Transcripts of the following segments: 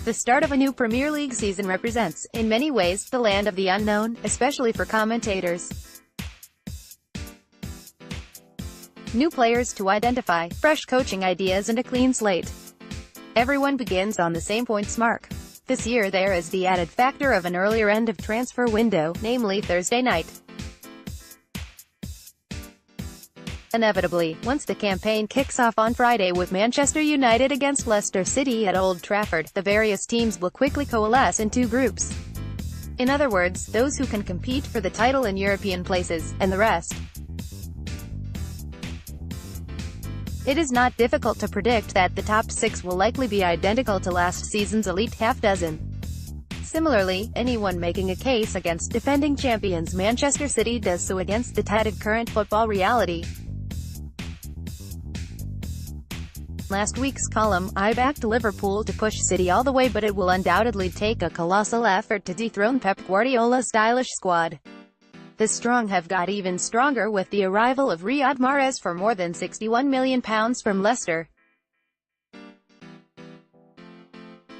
The start of a new Premier League season represents, in many ways, the land of the unknown, especially for commentators. New players to identify, fresh coaching ideas and a clean slate. Everyone begins on the same points mark. This year there is the added factor of an earlier end of transfer window, namely Thursday night. Inevitably, once the campaign kicks off on Friday with Manchester United against Leicester City at Old Trafford, the various teams will quickly coalesce in two groups. In other words, those who can compete for the title in European places, and the rest. It is not difficult to predict that the top six will likely be identical to last season's elite half-dozen. Similarly, anyone making a case against defending champions Manchester City does so against the tattered current football reality. Last week's column, I backed Liverpool to push City all the way, but it will undoubtedly take a colossal effort to dethrone Pep Guardiola's stylish squad. The strong have got even stronger with the arrival of Riyad Mahrez for more than £61 million from Leicester.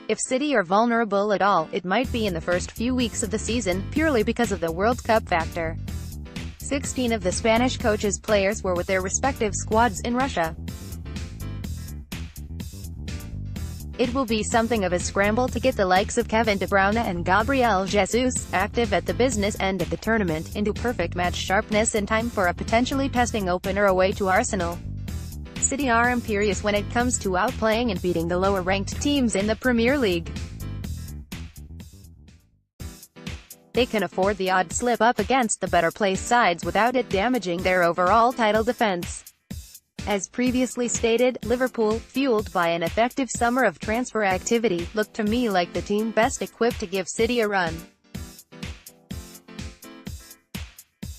If City are vulnerable at all, it might be in the first few weeks of the season, purely because of the World Cup factor. 16 of the Spanish coach's players were with their respective squads in Russia. It will be something of a scramble to get the likes of Kevin De Bruyne and Gabriel Jesus, active at the business end of the tournament, into perfect match sharpness in time for a potentially testing opener away to Arsenal. City are imperious when it comes to outplaying and beating the lower-ranked teams in the Premier League. They can afford the odd slip-up against the better-placed sides without it damaging their overall title defense. As previously stated, Liverpool, fueled by an effective summer of transfer activity, looked to me like the team best equipped to give City a run.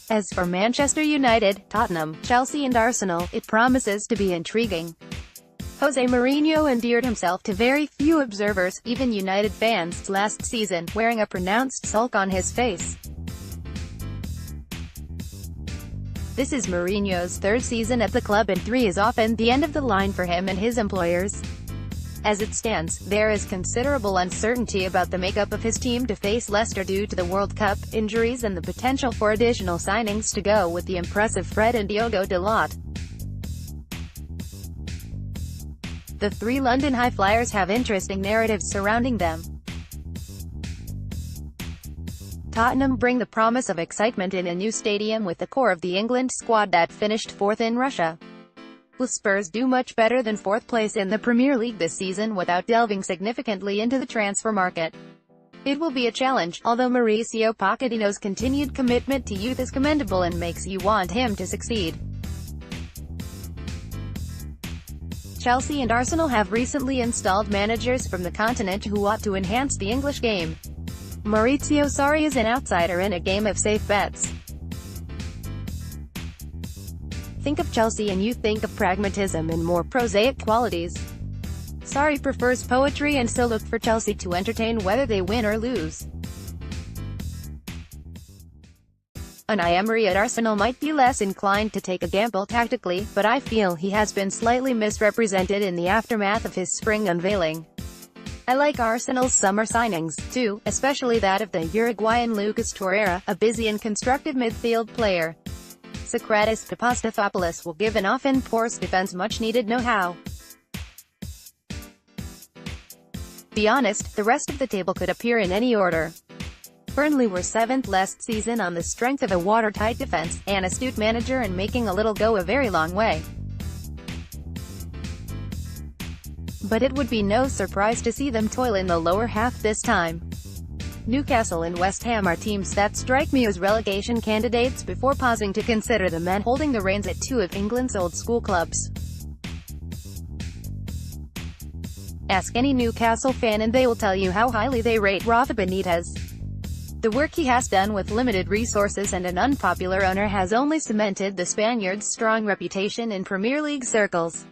As for Manchester United, Tottenham, Chelsea and Arsenal, it promises to be intriguing. Jose Mourinho endeared himself to very few observers, even United fans, last season, wearing a pronounced sulk on his face. This is Mourinho's third season at the club, and 3 is often the end of the line for him and his employers. As it stands, there is considerable uncertainty about the makeup of his team to face Leicester due to the World Cup, injuries and the potential for additional signings to go with the impressive Fred and Diogo Dalot. The 3 London High Flyers have interesting narratives surrounding them. Tottenham bring the promise of excitement in a new stadium with the core of the England squad that finished 4th in Russia. Will Spurs do much better than 4th place in the Premier League this season without delving significantly into the transfer market? It will be a challenge, although Mauricio Pochettino's continued commitment to youth is commendable and makes you want him to succeed. Chelsea and Arsenal have recently installed managers from the continent who ought to enhance the English game. Maurizio Sarri is an outsider in a game of safe bets. Think of Chelsea and you think of pragmatism and more prosaic qualities. Sarri prefers poetry, and so look for Chelsea to entertain whether they win or lose. Unai Emery at Arsenal might be less inclined to take a gamble tactically, but I feel he has been slightly misrepresented in the aftermath of his spring unveiling. I like Arsenal's summer signings, too, especially that of the Uruguayan Lucas Torreira, a busy and constructive midfield player. Socrates Papastathopoulos will give an often porous defense much-needed know-how. Be honest, the rest of the table could appear in any order. Burnley were 7th last season on the strength of a watertight defense, an astute manager and making a little go a very long way. But it would be no surprise to see them toil in the lower half this time. Newcastle and West Ham are teams that strike me as relegation candidates before pausing to consider the men holding the reins at 2 of England's old-school clubs. Ask any Newcastle fan and they will tell you how highly they rate Rafa Benitez. The work he has done with limited resources and an unpopular owner has only cemented the Spaniard's strong reputation in Premier League circles.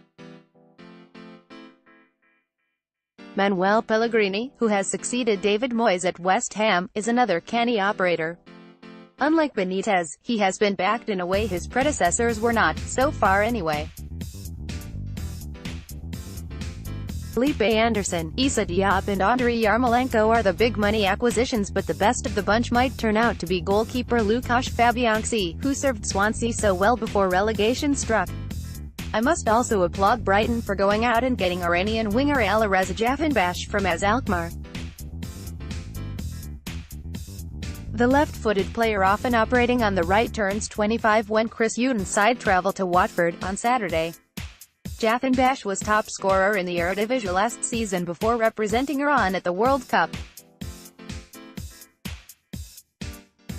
Manuel Pellegrini, who has succeeded David Moyes at West Ham, is another canny operator. Unlike Benitez, he has been backed in a way his predecessors were not, so far anyway. Felipe Anderson, Issa Diop and Andriy Yarmolenko are the big money acquisitions, but the best of the bunch might turn out to be goalkeeper Łukasz Fabianski, who served Swansea so well before relegation struck. I must also applaud Brighton for going out and getting Iranian winger Alireza Jahanbakhsh from AZ Alkmaar. The left-footed player, often operating on the right, turns 25 when Chris Hughton's side travel to Watford on Saturday. Jahanbakhsh was top scorer in the Eredivisie last season before representing Iran at the World Cup.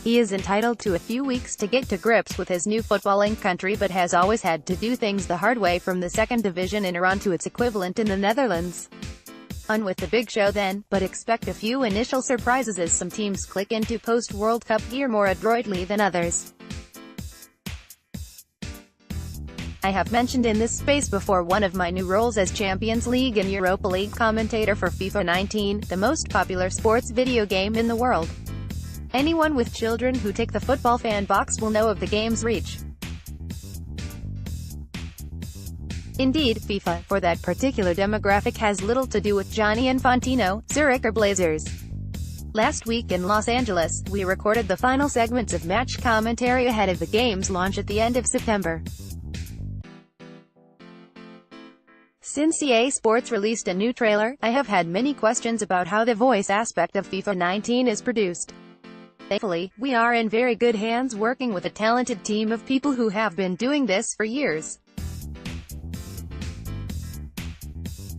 He is entitled to a few weeks to get to grips with his new footballing country, but has always had to do things the hard way, from the second division in Iran to its equivalent in the Netherlands. On with the big show then, but expect a few initial surprises as some teams click into post-World Cup gear more adroitly than others. I have mentioned in this space before one of my new roles as Champions League and Europa League commentator for FIFA 19, the most popular sports video game in the world. Anyone with children who take the football fan box will know of the game's reach. Indeed, FIFA, for that particular demographic, has little to do with Gianni Infantino, Zurich or Blazers. Last week in Los Angeles, we recorded the final segments of match commentary ahead of the game's launch at the end of September. Since EA Sports released a new trailer, I have had many questions about how the voice aspect of FIFA 19 is produced. Thankfully, we are in very good hands, working with a talented team of people who have been doing this for years.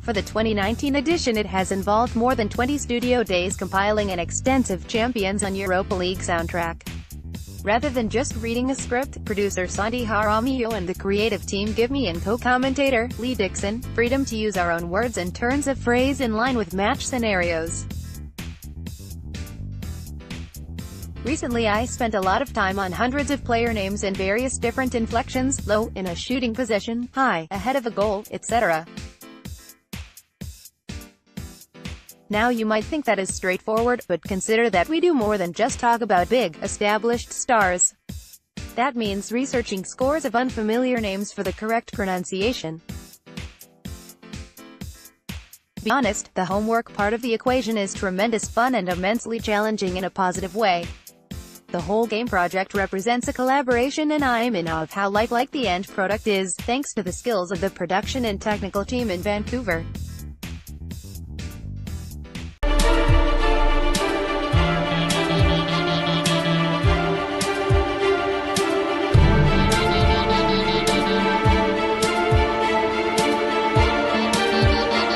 For the 2019 edition, it has involved more than 20 studio days compiling an extensive Champions on Europa League soundtrack. Rather than just reading a script, producer Sandy Jaramillo and the creative team give me and co-commentator, Lee Dixon, freedom to use our own words and turns of phrase in line with match scenarios. Recently I spent a lot of time on hundreds of player names and various different inflections: low, in a shooting position, high, ahead of a goal, etc. Now you might think that is straightforward, but consider that we do more than just talk about big, established stars. That means researching scores of unfamiliar names for the correct pronunciation. To be honest, the homework part of the equation is tremendous fun and immensely challenging in a positive way. The whole game project represents a collaboration, and I'm in awe of how lifelike the end product is, thanks to the skills of the production and technical team in Vancouver.